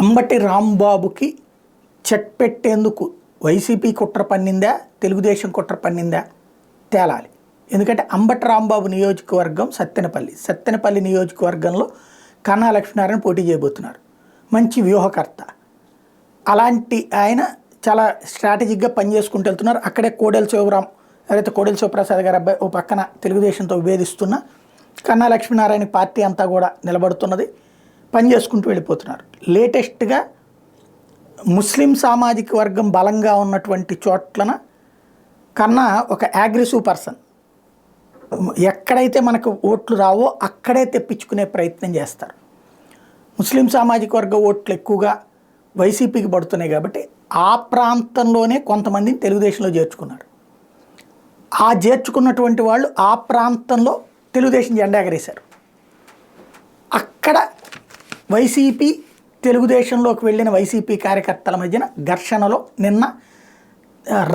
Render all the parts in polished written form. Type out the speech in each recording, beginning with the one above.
Ambati రాంబాబుకి check పెట్టేందుకు YCP కుట్ర పన్నిందా, తెలుగుదేశం కుట్ర పన్నిందా తేలాలి. ఎందుకంటే అంబటి రాంబాబు నియోజకవర్గం సత్తెనపల్లి నియోజకవర్గంలో కన్నా లక్ష్మీనారాయణ పోటీ చేయబోతున్నారు. మంచి వ్యూహకర్త. అలాంటి ఆయన చాలా స్ట్రాటజిక్గా పనిచేసుకుంటూ వెళ్తున్నారు. అక్కడే కోడెల శివరాం, ఎవరైతే కోడెల శివప్రసాద్ గారి అబ్బాయి ఓ పక్కన తెలుగుదేశంతో విభేదిస్తున్న కన్నా లక్ష్మీనారాయణ పార్టీ అంతా కూడా నిలబడుతున్నది, పని చేసుకుంటూ వెళ్ళిపోతున్నారు. లేటెస్ట్గా ముస్లిం సామాజిక వర్గం బలంగా ఉన్నటువంటి చోట్లన కన్నా ఒక అగ్రెసివ్ పర్సన్, ఎక్కడైతే మనకు ఓట్లు రావో అక్కడే తెప్పించుకునే ప్రయత్నం చేస్తారు. ముస్లిం సామాజిక వర్గ ఓట్లు ఎక్కువగా వైసీపీకి పడుతున్నాయి కాబట్టి ఆ ప్రాంతంలోనే కొంతమందిని తెలుగుదేశంలో చేర్చుకున్నారు. ఆ చేర్చుకున్నటువంటి వాళ్ళు ఆ ప్రాంతంలో తెలుగుదేశం జెండా ఎగరేశారు. అక్కడ వైసీపీ తెలుగుదేశంలోకి వెళ్ళిన వైసీపీ కార్యకర్తల మధ్యన ఘర్షణలో నిన్న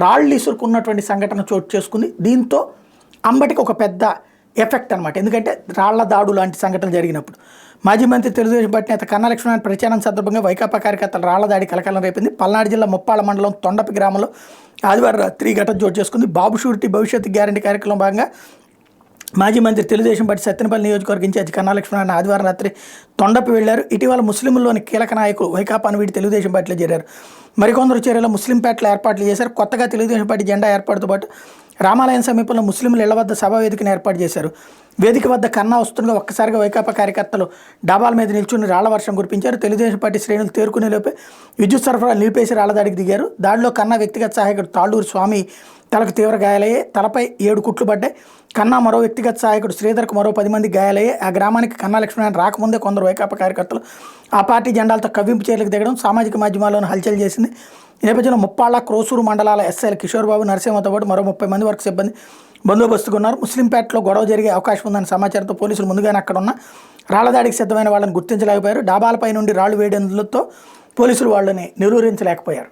రాళ్ళు ఇసురుకున్నటువంటి సంఘటన చోటు చేసుకుంది. దీంతో అంబటికి ఒక పెద్ద ఎఫెక్ట్ అనమాట. ఎందుకంటే రాళ్ల దాడు లాంటి సంఘటనలు జరిగినప్పుడు మాజీ మంత్రి తెలుగుదేశం పార్టీ నేత కన్నా లక్ష్మీనారాయణ ప్రచారం సందర్భంగా వైకాపా కార్యకర్తల రాళ్ల దాడి కలకలం రేపింది. పల్నాడు జిల్లా ముప్పాళ్ళ మండలం తొండపి గ్రామంలో ఆదివారం రాత్రి ఘటన చోటు చేసుకుంది. బాబు షూరిటీ భవిష్యత్తు గ్యారంటీ కార్యక్రమం భాగంగా మాజీ మంత్రి తెలుగుదేశం పార్టీ సత్తెనపల్లి నియోజకవర్గ ఇన్ఛార్జి కన్నా లక్ష్మీనారాయణ ఆదివారం రాత్రి తొండపి వెళ్లారు. ఇటీవల ముస్లింల్లోని కీలక నాయకులు వైకాపాను వీడి తెలుగుదేశం పార్టీలో చేరారు. మరికొందరు చర్యలో ముస్లింపేటలో ఏర్పాట్లు చేశారు. కొత్తగా తెలుగుదేశం పార్టీ జెండా ఏర్పాటుతో పాటు రామాలయం సమీపంలో ముస్లింల ఇళ్ల వద్ద సభా వేదికను ఏర్పాటు చేశారు. వేదిక వద్ద కన్నా వస్తుండగా ఒక్కసారిగా వైకాపా కార్యకర్తలు డాబాల మీద నిల్చుని రాళ్ల వర్షం కురిపించారు. తెలుగుదేశం పార్టీ శ్రేణులు తేరుకునే లోపే విద్యుత్ సరఫరా నిలిపేసి రాళ్ల దాడికి దిగారు. దాడిలో కన్నా వ్యక్తిగత సహాయకుడు తాళ్ళూరు స్వామి తలకు తీవ్ర గాయాలయ్యాయి. తలపై 7 కుట్లు పడ్డాయి. కన్నా మరో వ్యక్తిగత సహాయకుడు శ్రీధర్కు మరో 10 మంది గాయాలయ్యాయి. ఆ గ్రామానికి కన్నా లక్ష్మీనారాయణ రాకముందే కొందరు వైకాపా కార్యకర్తలు ఆ పార్టీ జెండాలతో కవ్వింపు చర్యలకు దిగడం సామాజిక మాధ్యమాల్లోనూ హల్చల్ చేసింది. ఈ నేపథ్యంలో ముప్పాళ్ళ, క్రోసూరు మండలాల ఎస్ఐలు కిషోర్ బాబు, నరసింహతో పాటు మరో 30 మంది వరకు సిబ్బంది బందోబస్తుగా ఉన్నారు. ముస్లింపేటలో గొడవ జరిగే అవకాశం ఉందన్న సమాచారంతో పోలీసులు ముందుగానే అక్కడ ఉన్న రాళ్ల దాడికి సిద్ధమైన వాళ్ళని గుర్తించలేకపోయారు. డాబాలపై నుండి రాళ్లు వేయడంతో పోలీసులు వాళ్ళని నిలువరించలేకపోయారు.